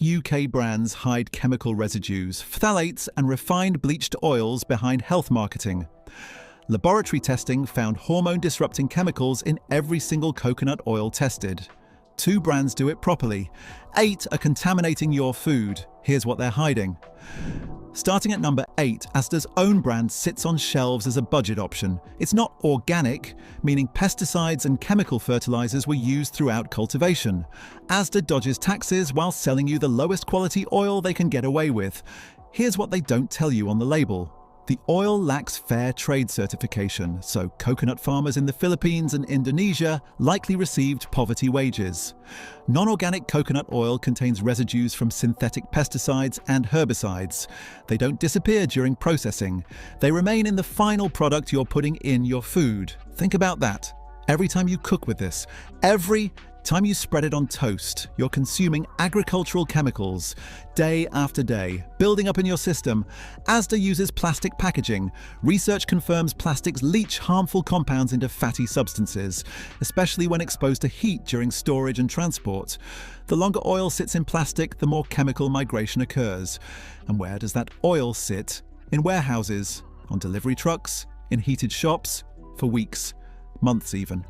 UK brands hide chemical residues, phthalates, and refined bleached oils behind health marketing. Laboratory testing found hormone-disrupting chemicals in every single coconut oil tested. 2 brands do it properly. 8 are contaminating your food. Here's what they're hiding. Starting at number 8, Asda's own brand sits on shelves as a budget option. It's not organic, meaning pesticides and chemical fertilizers were used throughout cultivation. Asda dodges taxes while selling you the lowest quality oil they can get away with. Here's what they don't tell you on the label. The oil lacks fair trade certification, so coconut farmers in the Philippines and Indonesia likely received poverty wages. Non-organic coconut oil contains residues from synthetic pesticides and herbicides. They don't disappear during processing. They remain in the final product you're putting in your food. Think about that. Every time you cook with this, every time you spread it on toast, you're consuming agricultural chemicals day after day, building up in your system. Asda uses plastic packaging. Research confirms plastics leach harmful compounds into fatty substances, especially when exposed to heat during storage and transport. The longer oil sits in plastic, the more chemical migration occurs. And where does that oil sit? In warehouses, on delivery trucks, in heated shops, for weeks, months even.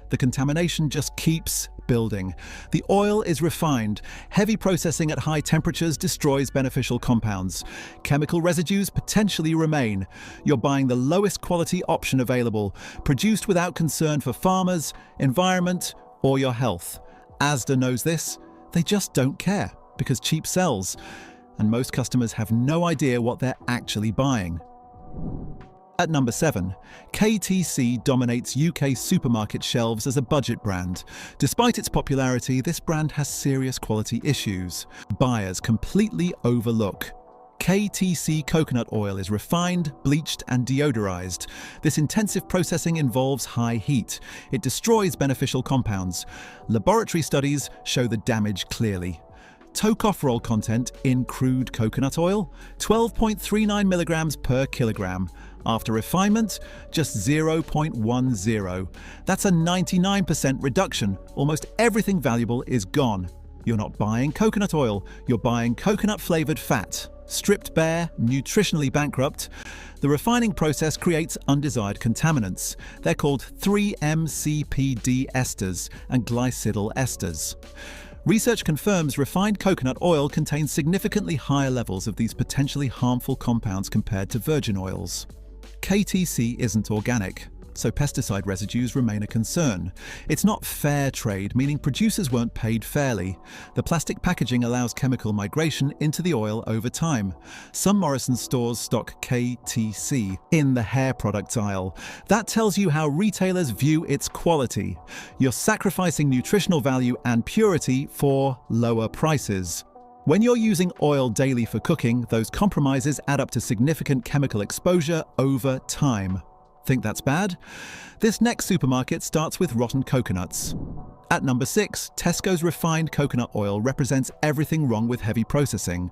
The contamination just keeps building. The oil is refined. Heavy processing at high temperatures destroys beneficial compounds. Chemical residues potentially remain. You're buying the lowest quality option available, produced without concern for farmers, environment, or your health. Asda knows this. They just don't care, because cheap sells. And most customers have no idea what they're actually buying. At number 7, KTC dominates UK supermarket shelves as a budget brand. Despite its popularity, this brand has serious quality issues. Buyers completely overlook. KTC coconut oil is refined, bleached, and deodorized. This intensive processing involves high heat. It destroys beneficial compounds. Laboratory studies show the damage clearly. Tocopherol content in crude coconut oil, 12.39 milligrams per kilogram. After refinement, just 0.10. That's a 99% reduction. Almost everything valuable is gone. You're not buying coconut oil, you're buying coconut-flavored fat. Stripped bare, nutritionally bankrupt. The refining process creates undesired contaminants. They're called 3-MCPD esters and glycidyl esters. Research confirms refined coconut oil contains significantly higher levels of these potentially harmful compounds compared to virgin oils. KTC isn't organic, so pesticide residues remain a concern. It's not fair trade, meaning producers weren't paid fairly. The plastic packaging allows chemical migration into the oil over time. Some Morrisons stores stock KTC in the hair products aisle. That tells you how retailers view its quality. You're sacrificing nutritional value and purity for lower prices. When you're using oil daily for cooking, those compromises add up to significant chemical exposure over time. Think that's bad? This next supermarket starts with rotten coconuts. At number 6, Tesco's refined coconut oil represents everything wrong with heavy processing.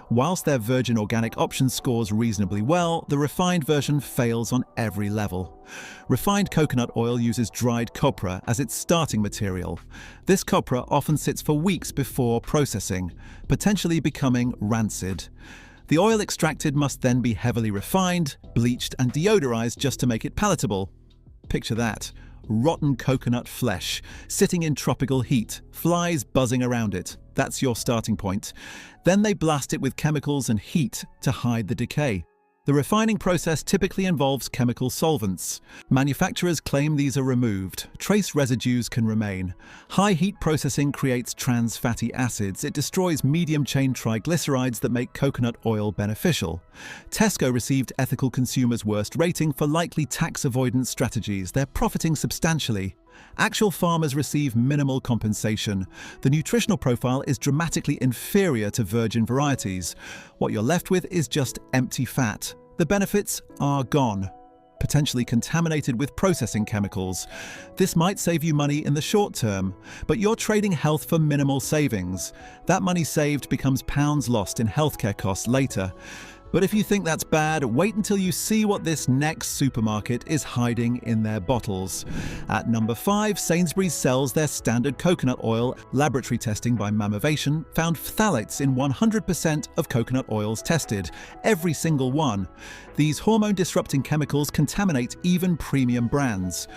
Whilst their virgin organic option scores reasonably well, the refined version fails on every level. Refined coconut oil uses dried copra as its starting material. This copra often sits for weeks before processing, potentially becoming rancid. The oil extracted must then be heavily refined, bleached, and deodorized just to make it palatable. Picture that. Rotten coconut flesh, sitting in tropical heat, flies buzzing around it. That's your starting point. Then they blast it with chemicals and heat to hide the decay. The refining process typically involves chemical solvents. Manufacturers claim these are removed. Trace residues can remain. High heat processing creates trans fatty acids. It destroys medium-chain triglycerides that make coconut oil beneficial. Tesco received Ethical Consumer's worst rating for likely tax avoidance strategies. They're profiting substantially. Actual farmers receive minimal compensation. The nutritional profile is dramatically inferior to virgin varieties. What you're left with is just empty fat. The benefits are gone, potentially contaminated with processing chemicals. This might save you money in the short term, but you're trading health for minimal savings. That money saved becomes pounds lost in healthcare costs later. But if you think that's bad, wait until you see what this next supermarket is hiding in their bottles. At number 5, Sainsbury's sells their standard coconut oil. Laboratory testing by Mammovation found phthalates in 100% of coconut oils tested, every single one. These hormone-disrupting chemicals contaminate even premium brands.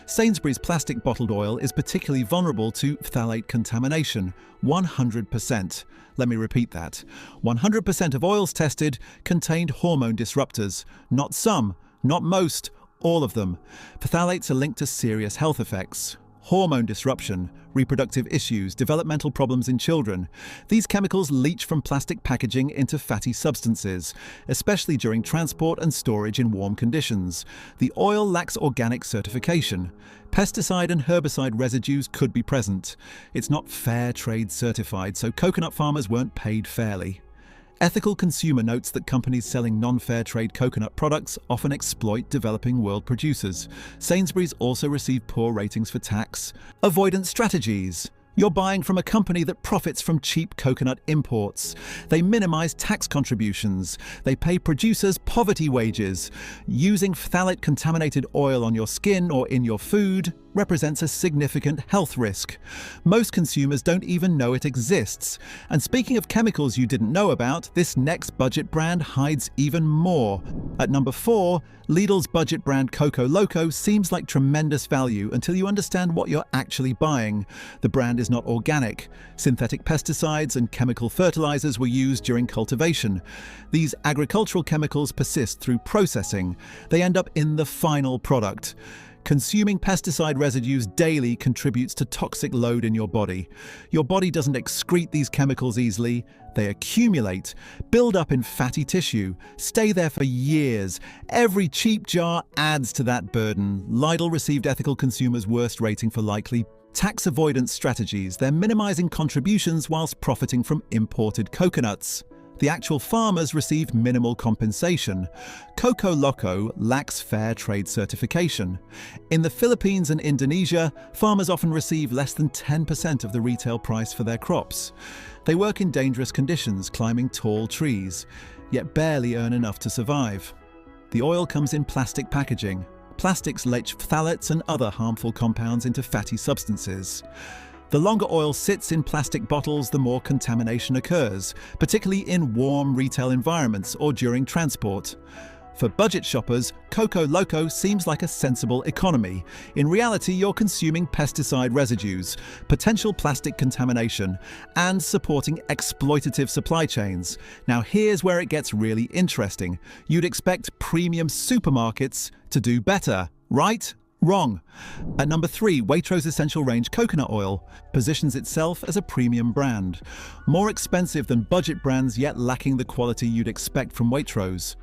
Sainsbury's plastic bottled oil is particularly vulnerable to phthalate contamination, 100%. Let me repeat that. 100% of oils tested contained hormone disruptors. Not some, not most, all of them. Phthalates are linked to serious health effects. Hormone disruption, reproductive issues, developmental problems in children. These chemicals leach from plastic packaging into fatty substances, especially during transport and storage in warm conditions. The oil lacks organic certification. Pesticide and herbicide residues could be present. It's not fair trade certified, so coconut farmers weren't paid fairly. Ethical Consumer notes that companies selling non-fair trade coconut products often exploit developing world producers. Sainsbury's also received poor ratings for tax avoidance strategies. You're buying from a company that profits from cheap coconut imports. They minimize tax contributions. They pay producers poverty wages. Using phthalate-contaminated oil on your skin or in your food represents a significant health risk. Most consumers don't even know it exists. And speaking of chemicals you didn't know about, this next budget brand hides even more. At number 4, Lidl's budget brand Coco Loco seems like tremendous value until you understand what you're actually buying. The brand is not organic. Synthetic pesticides and chemical fertilizers were used during cultivation. These agricultural chemicals persist through processing. They end up in the final product. Consuming pesticide residues daily contributes to toxic load in your body. Your body doesn't excrete these chemicals easily. They accumulate, build up in fatty tissue, stay there for years. Every cheap jar adds to that burden. Lidl received Ethical Consumer's worst rating for likely tax avoidance strategies. They're minimizing contributions whilst profiting from imported coconuts. The actual farmers received minimal compensation. Coco Loco lacks fair trade certification. In the Philippines and Indonesia, farmers often receive less than 10% of the retail price for their crops. They work in dangerous conditions, climbing tall trees, yet barely earn enough to survive. The oil comes in plastic packaging. Plastics leach phthalates and other harmful compounds into fatty substances. The longer oil sits in plastic bottles, the more contamination occurs, particularly in warm retail environments or during transport. For budget shoppers, Coco Loco seems like a sensible economy. In reality, you're consuming pesticide residues, potential plastic contamination, and supporting exploitative supply chains. Now here's where it gets really interesting. You'd expect premium supermarkets to do better, right? Wrong. At number 3, Waitrose Essential Range Coconut Oil positions itself as a premium brand. More expensive than budget brands, yet lacking the quality you'd expect from Waitrose.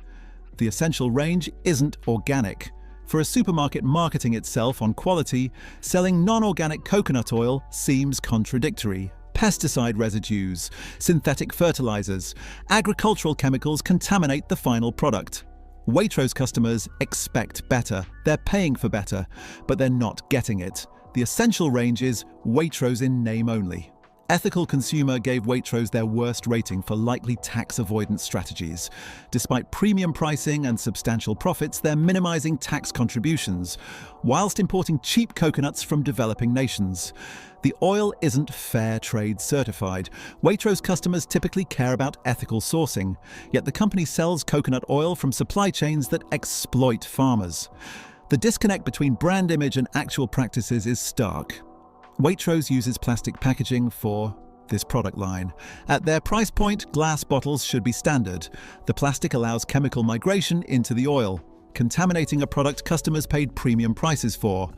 The Essential Range isn't organic. For a supermarket marketing itself on quality, selling non-organic coconut oil seems contradictory. Pesticide residues, synthetic fertilizers, agricultural chemicals contaminate the final product. Waitrose customers expect better. They're paying for better, but they're not getting it. The Essential Range is Waitrose in name only. Ethical Consumer gave Waitrose their worst rating for likely tax avoidance strategies. Despite premium pricing and substantial profits, they're minimizing tax contributions, whilst importing cheap coconuts from developing nations. The oil isn't fair trade certified. Waitrose customers typically care about ethical sourcing, yet the company sells coconut oil from supply chains that exploit farmers. The disconnect between brand image and actual practices is stark. Waitrose uses plastic packaging for this product line. At their price point, glass bottles should be standard. The plastic allows chemical migration into the oil, contaminating a product customers paid premium prices for.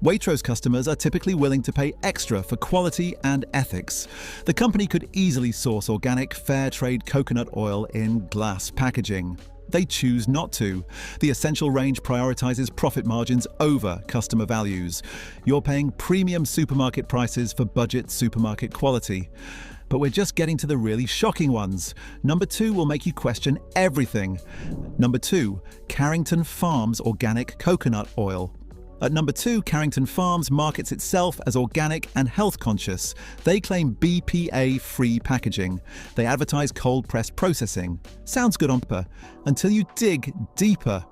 Waitrose customers are typically willing to pay extra for quality and ethics. The company could easily source organic, fair trade coconut oil in glass packaging. They choose not to. The Essential Range prioritizes profit margins over customer values. You're paying premium supermarket prices for budget supermarket quality. But we're just getting to the really shocking ones. Number 2 will make you question everything. Number 2, Carrington Farms Organic Coconut Oil. At number 2, Carrington Farms markets itself as organic and health conscious. They claim BPA-free packaging. They advertise cold-pressed processing. Sounds good on paper, until you dig deeper.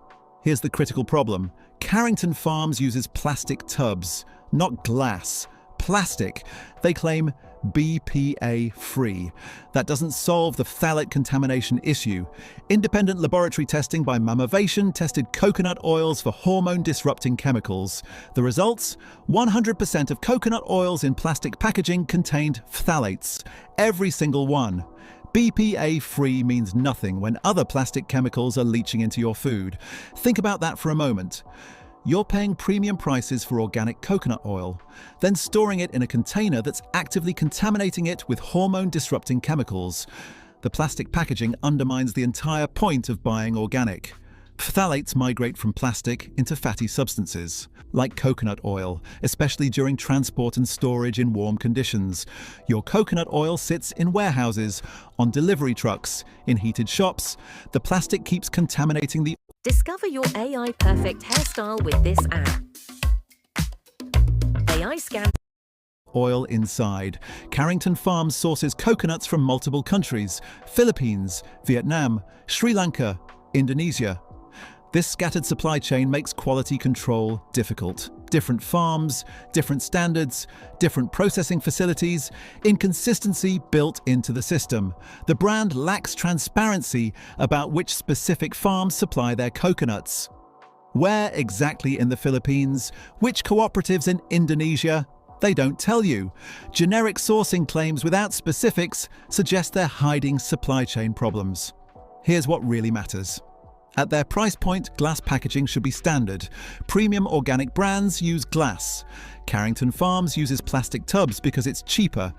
Here's the critical problem. Carrington Farms uses plastic tubs, not glass. Plastic. They claim BPA-free. That doesn't solve the phthalate contamination issue. Independent laboratory testing by Mamavation tested coconut oils for hormone-disrupting chemicals. The results? 100% of coconut oils in plastic packaging contained phthalates. Every single one. BPA-free means nothing when other plastic chemicals are leaching into your food. Think about that for a moment. You're paying premium prices for organic coconut oil, then storing it in a container that's actively contaminating it with hormone-disrupting chemicals. The plastic packaging undermines the entire point of buying organic. Phthalates migrate from plastic into fatty substances, like coconut oil, especially during transport and storage in warm conditions. Your coconut oil sits in warehouses, on delivery trucks, in heated shops. The plastic keeps contaminating the Discover your AI perfect hairstyle with this app. AI scan oil inside. Carrington Farms sources coconuts from multiple countries: Philippines, Vietnam, Sri Lanka, Indonesia. This scattered supply chain makes quality control difficult. Different farms, different standards, different processing facilities, inconsistency built into the system. The brand lacks transparency about which specific farms supply their coconuts. Where exactly in the Philippines? Which cooperatives in Indonesia? They don't tell you. Generic sourcing claims without specifics suggest they're hiding supply chain problems. Here's what really matters. At their price point, glass packaging should be standard. Premium organic brands use glass. Carrington Farms uses plastic tubs because it's cheaper.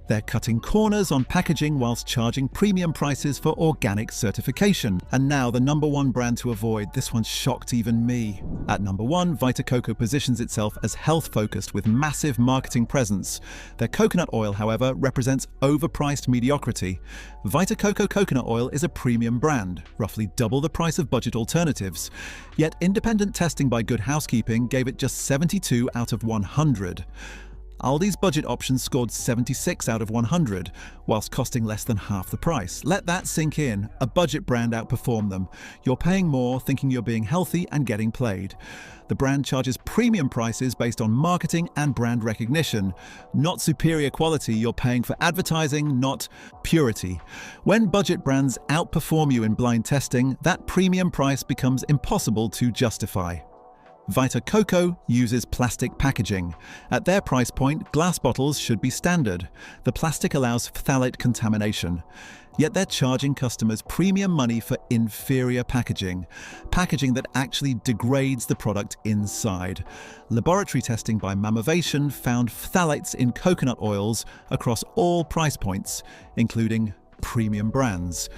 They're cutting corners on packaging whilst charging premium prices for organic certification. And now the number 1 brand to avoid. This one shocked even me. At number 1, Vita Coco positions itself as health-focused with massive marketing presence. Their coconut oil, however, represents overpriced mediocrity. Vita Coco coconut oil is a premium brand, roughly double the price of budget alternatives. Yet independent testing by Good Housekeeping gave it just 72 out of 100. Aldi's budget options scored 76 out of 100, whilst costing less than half the price. Let that sink in. A budget brand outperformed them. You're paying more, thinking you're being healthy and getting played. The brand charges premium prices based on marketing and brand recognition. Not superior quality, you're paying for advertising, not purity. When budget brands outperform you in blind testing, that premium price becomes impossible to justify. Vita Coco uses plastic packaging. At their price point, glass bottles should be standard. The plastic allows phthalate contamination. Yet they're charging customers premium money for inferior packaging that actually degrades the product inside. Laboratory testing by Mamavation found phthalates in coconut oils across all price points, including premium brands.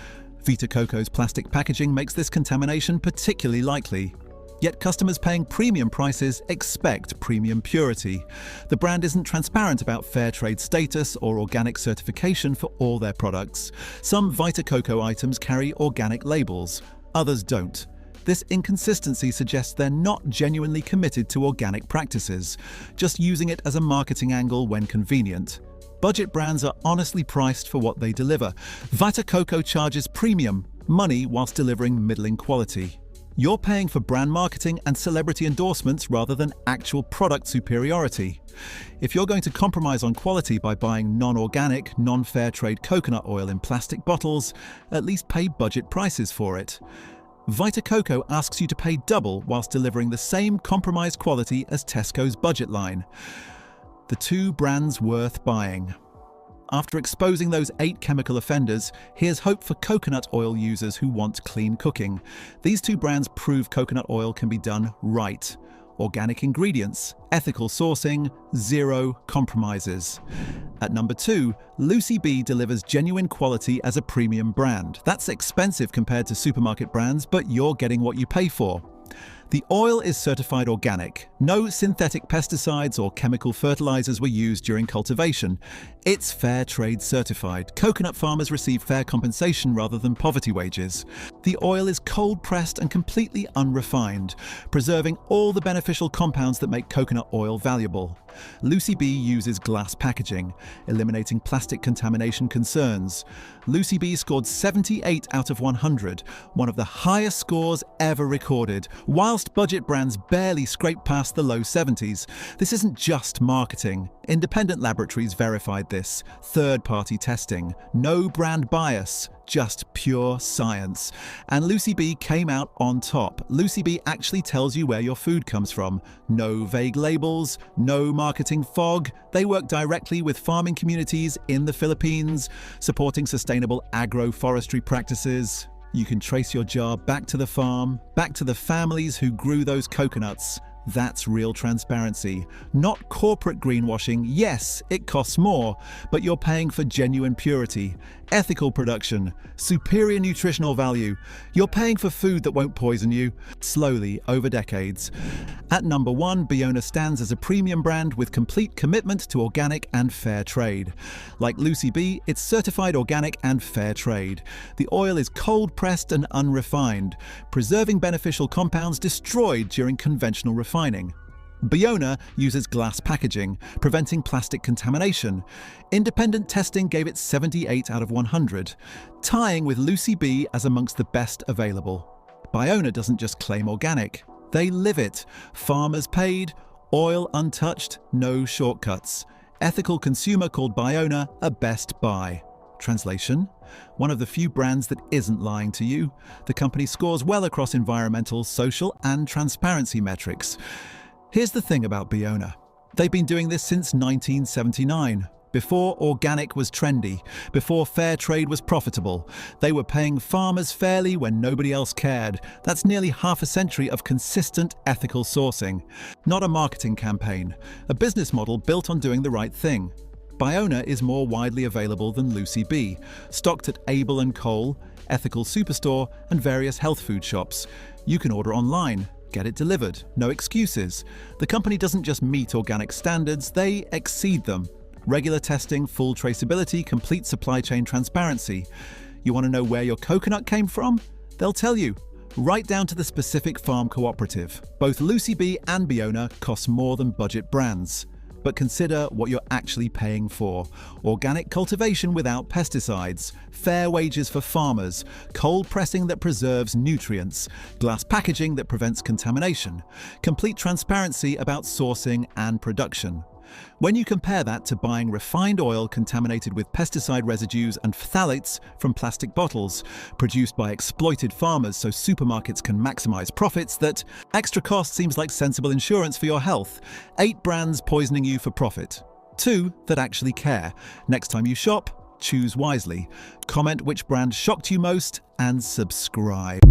Vita Coco's plastic packaging makes this contamination particularly likely. Yet customers paying premium prices expect premium purity. The brand isn't transparent about fair trade status or organic certification for all their products. Some Vita Coco items carry organic labels, others don't. This inconsistency suggests they're not genuinely committed to organic practices, just using it as a marketing angle when convenient. Budget brands are honestly priced for what they deliver. Vita Coco charges premium money whilst delivering middling quality. You're paying for brand marketing and celebrity endorsements rather than actual product superiority. If you're going to compromise on quality by buying non-organic, non-fair trade coconut oil in plastic bottles, at least pay budget prices for it. Vita Coco asks you to pay double whilst delivering the same compromised quality as Tesco's budget line. The two brands worth buying. After exposing those 8 chemical offenders, here's hope for coconut oil users who want clean cooking. These two brands prove coconut oil can be done right. Organic ingredients, ethical sourcing, zero compromises. At number 2, Lucy Bee delivers genuine quality as a premium brand. That's expensive compared to supermarket brands, but you're getting what you pay for. The oil is certified organic. No synthetic pesticides or chemical fertilizers were used during cultivation. It's fair trade certified. Coconut farmers receive fair compensation rather than poverty wages. The oil is cold pressed and completely unrefined, preserving all the beneficial compounds that make coconut oil valuable. Lucy Bee uses glass packaging, eliminating plastic contamination concerns. Lucy Bee scored 78 out of 100, one of the highest scores ever recorded, whilst budget brands barely scrape past the low 70s. This isn't just marketing. Independent laboratories verified this. Third-party testing. No brand bias. Just pure science. And Lucy Bee came out on top. Lucy Bee actually tells you where your food comes from. No vague labels, no marketing fog. They work directly with farming communities in the Philippines, supporting sustainable agroforestry practices. You can trace your jar back to the farm, back to the families who grew those coconuts. That's real transparency, not corporate greenwashing. Yes, it costs more, but you're paying for genuine purity, ethical production, superior nutritional value. You're paying for food that won't poison you, slowly over decades. At number 1, Biona stands as a premium brand with complete commitment to organic and fair trade. Like Lucy Bee, it's certified organic and fair trade. The oil is cold pressed and unrefined, preserving beneficial compounds destroyed during conventional refining. Biona uses glass packaging, preventing plastic contamination. Independent testing gave it 78 out of 100, tying with Lucy Bee as amongst the best available. Biona doesn't just claim organic, they live it. Farmers paid, oil untouched, no shortcuts. Ethical consumer called Biona a best buy. Translation: one of the few brands that isn't lying to you. The company scores well across environmental, social, and transparency metrics. Here's the thing about Biona. They've been doing this since 1979. Before organic was trendy, before fair trade was profitable. They were paying farmers fairly when nobody else cared. That's nearly half a century of consistent ethical sourcing. Not a marketing campaign, a business model built on doing the right thing. Biona is more widely available than Lucy Bee, stocked at Abel & Cole, Ethical Superstore, and various health food shops. You can order online. Get it delivered. No excuses. The company doesn't just meet organic standards, they exceed them. Regular testing, full traceability, complete supply chain transparency. You want to know where your coconut came from? They'll tell you. Right down to the specific farm cooperative. Both Lucy Bee and Biona cost more than budget brands. But consider what you're actually paying for. Organic cultivation without pesticides, fair wages for farmers, cold pressing that preserves nutrients, glass packaging that prevents contamination, complete transparency about sourcing and production. When you compare that to buying refined oil contaminated with pesticide residues and phthalates from plastic bottles, produced by exploited farmers so supermarkets can maximize profits, that extra cost seems like sensible insurance for your health. 8 brands poisoning you for profit. 2 that actually care. Next time you shop, choose wisely. Comment which brand shocked you most and subscribe.